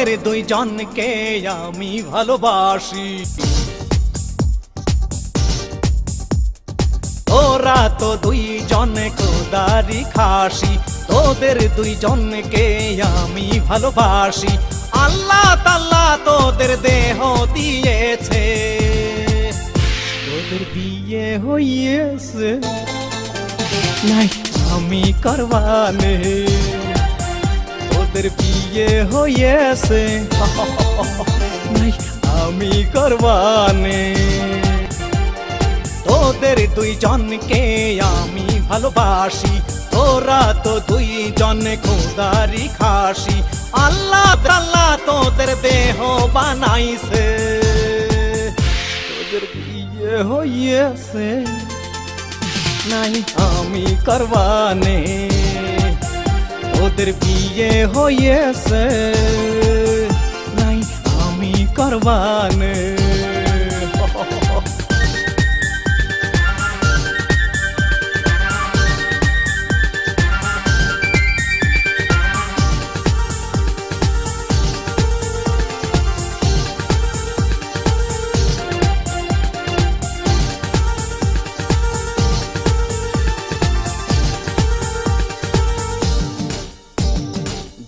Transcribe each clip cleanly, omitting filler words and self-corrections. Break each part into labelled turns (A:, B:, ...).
A: তোদের দুইজনকে আমি ভালোবাসি। তোরা তো দুইজন খোদারি খাসি, তোদের দুইজনকে আমি ভালোবাসি। আল্লাহ তাআলা তোদের দেহ দিয়েছে, তোদের বিয়ে হইয়েছে, নাই আমি করবানে। তোদের বিয়ে হইয়েছে, নাই আমি করবানে। তোদের দুইজনকে আমি ভালোবাসি, তোরা তো দুইজন খোদারি খাসি। আল্লাহ তাআলা তোদের দেহ বানাইছে, তোদের বিয়ে হইয়েছে, নাই আমি করবানে। তোদের বিয়ে হইয়েছে, নাই আমি করবানে।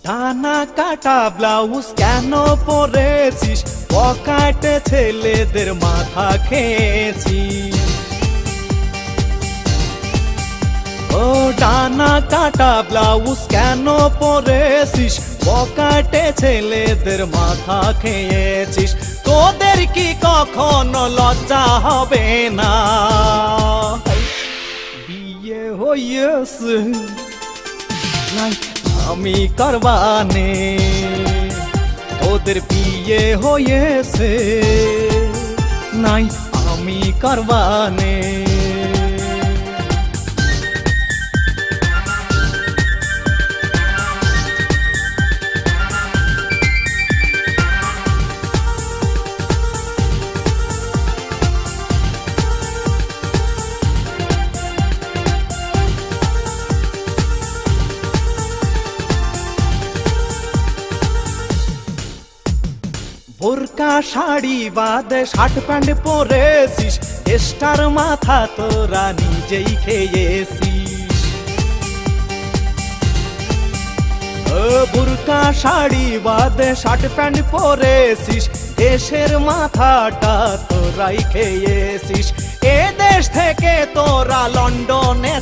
A: ডানা কাটা ব্লাউজ কেন পরেছিস, পকেটে ছেলেদের মাথা খেয়েছিস। ও ডানা কাটা ব্লাউজ কেন পরেছিস, পকেটে ছেলেদের মাথা খেয়েছিস। তোদের কি কখনো লজ্জা হবে না, বিয়ে হইয়েছে, নাই আমি করবানে। তোদের বিয়ে হয়েছে, নাই আমি করবানে। বোরকা শাড়ি বাদে শার্ট প্যান্ট পরেছিস, স্টার মাথা তোরা নিজেই খেয়েছিস। বোরকা শাড়ি বাদে শার্ট প্যান্ট পরেছিস, দেশের মাথাটা তোরাই খেয়েছিস। এ দেশ থেকে তোরা লন্ডনে